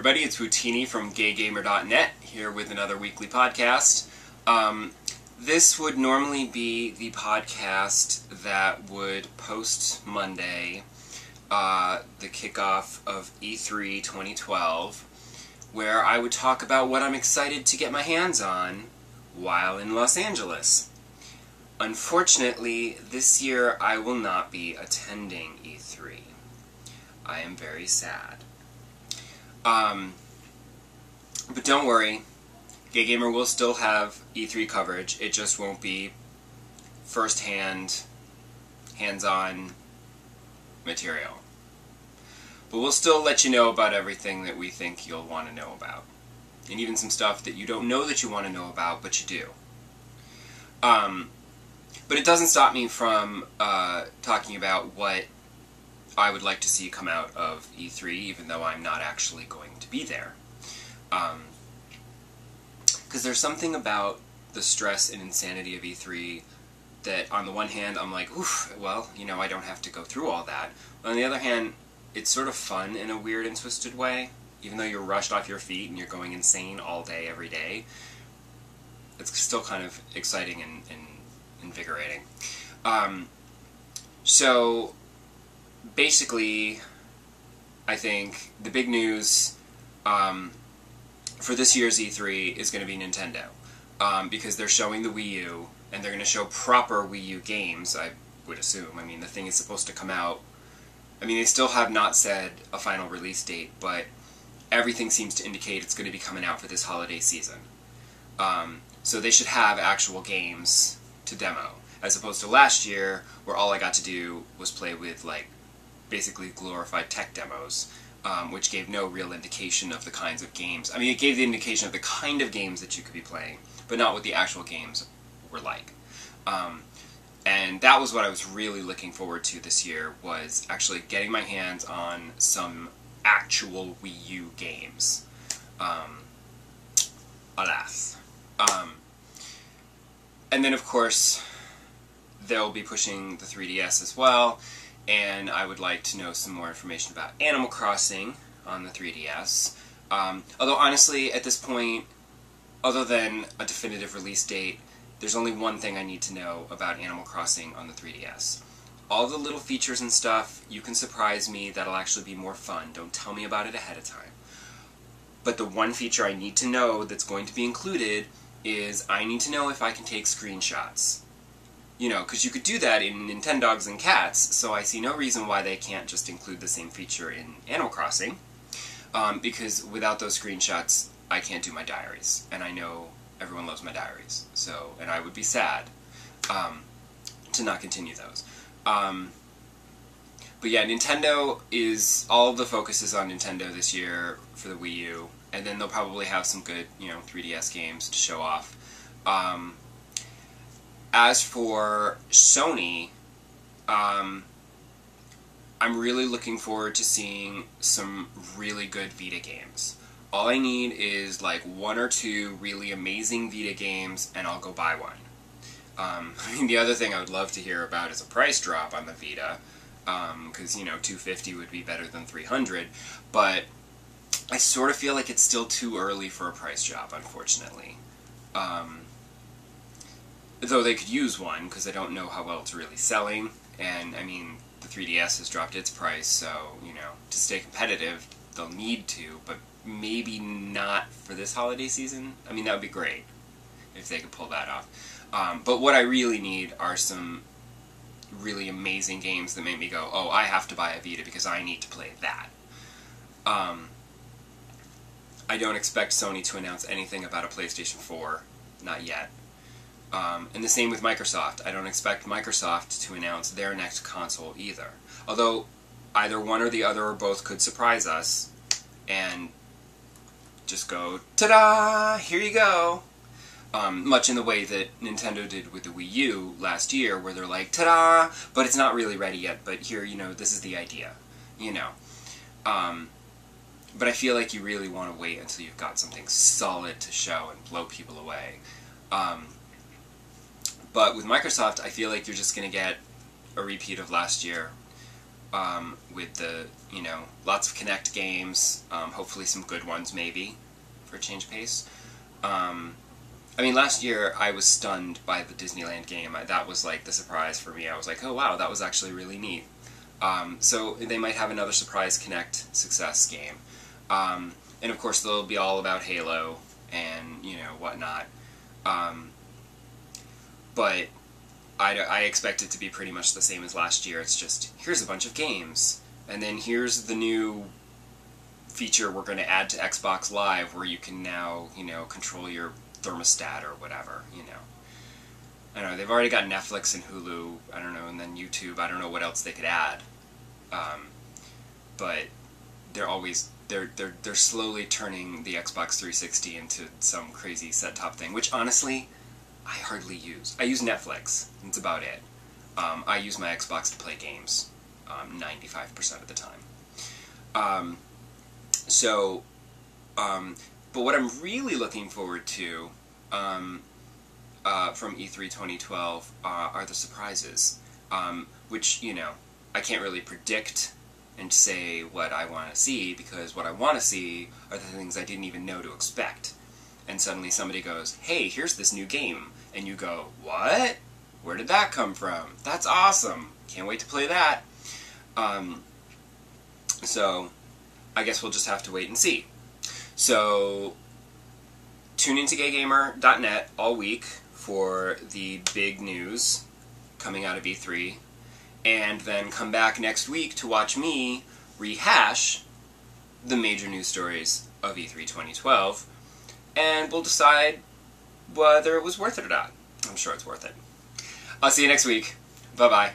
everybody, it's Wootini from GayGamer.net, here with another weekly podcast. This would normally be the podcast that would post Monday, the kickoff of E3 2012, where I would talk about what I'm excited to get my hands on while in Los Angeles. Unfortunately, this year I will not be attending E3. I am very sad. But don't worry, Gay Gamer will still have E3 coverage. It just won't be first-hand, hands-on material. But we'll still let you know about everything that we think you'll want to know about. And even some stuff that you don't know that you want to know about, but you do. But it doesn't stop me from talking about what I would like to see come out of E3, even though I'm not actually going to be there. Because there's something about the stress and insanity of E3 that, on the one hand, I'm like, oof, well, you know, I don't have to go through all that. But on the other hand, it's sort of fun in a weird and twisted way. Even though you're rushed off your feet and you're going insane all day, every day, it's still kind of exciting and invigorating. So, basically, I think the big news for this year's E3 is going to be Nintendo. Because they're showing the Wii U, and they're going to show proper Wii U games, I would assume. I mean, the thing is supposed to come out... I mean, they still have not said a final release date, but everything seems to indicate it's going to be coming out for this holiday season. So they should have actual games to demo, as opposed to last year, where all I got to do was play with, like, basically glorified tech demos, which gave no real indication of the kinds of games. I mean, it gave the indication of the kind of games that you could be playing, but not what the actual games were like. And that was what I was really looking forward to this year, was actually getting my hands on some actual Wii U games. Alas. And then, of course, they'll be pushing the 3DS as well, and I would like to know some more information about Animal Crossing on the 3DS. Although, honestly, at this point, other than a definitive release date, there's only one thing I need to know about Animal Crossing on the 3DS. All the little features and stuff, you can surprise me, that'll actually be more fun. Don't tell me about it ahead of time. But the one feature I need to know that's going to be included is I need to know if I can take screenshots. You know, because you could do that in Nintendogs and Cats, so I see no reason why they can't just include the same feature in Animal Crossing. Because without those screenshots, I can't do my diaries. And I know everyone loves my diaries, so, and I would be sad to not continue those. But yeah, Nintendo is, all the focus is on Nintendo this year for the Wii U, and then they'll probably have some good, 3DS games to show off. As for Sony, I'm really looking forward to seeing some really good Vita games. All I need is like one or two really amazing Vita games, and I'll go buy one. I mean, the other thing I would love to hear about is a price drop on the Vita, because, $250 would be better than $300, but I sort of feel like it's still too early for a price drop, unfortunately. Though they could use one, because I don't know how well it's really selling, and, I mean, the 3DS has dropped its price, so, to stay competitive, they'll need to, but maybe not for this holiday season. I mean, that would be great if they could pull that off. But what I really need are some really amazing games that make me go, oh, I have to buy a Vita because I need to play that. I don't expect Sony to announce anything about a PlayStation 4, not yet. And the same with Microsoft. I don't expect Microsoft to announce their next console either. Although either one or the other or both could surprise us and just go, ta-da, here you go. Much in the way that Nintendo did with the Wii U last year, where they're like, ta-da, but it's not really ready yet, but here, this is the idea, But I feel like you really want to wait until you've got something solid to show and blow people away. But with Microsoft, I feel like you're just going to get a repeat of last year, with the, lots of Kinect games, hopefully some good ones maybe, for a change of pace. I mean, last year I was stunned by the Disneyland game. That was like the surprise for me. I was like, oh wow, that was actually really neat. So they might have another surprise Kinect success game. And of course they'll be all about Halo and, whatnot. But I expect it to be pretty much the same as last year. It's just, here's a bunch of games, and then here's the new feature we're going to add to Xbox Live where you can now, control your thermostat or whatever, I don't know, they've already got Netflix and Hulu, I don't know, and then YouTube, I don't know what else they could add. But they're slowly turning the Xbox 360 into some crazy set-top thing, which honestly, I hardly use. I use Netflix, that's about it. I use my Xbox to play games 95% of the time. But what I'm really looking forward to from E3 2012 are the surprises, which, I can't really predict and say what I want to see, because what I want to see are the things I didn't even know to expect. And suddenly somebody goes, hey, here's this new game. And you go, what? Where did that come from? That's awesome. Can't wait to play that. So, I guess we'll just have to wait and see. So, tune into gaygamer.net all week for the big news coming out of E3. And then come back next week to watch me rehash the major news stories of E3 2012. And we'll decide whether it was worth it or not. I'm sure it's worth it. I'll see you next week. Bye-bye.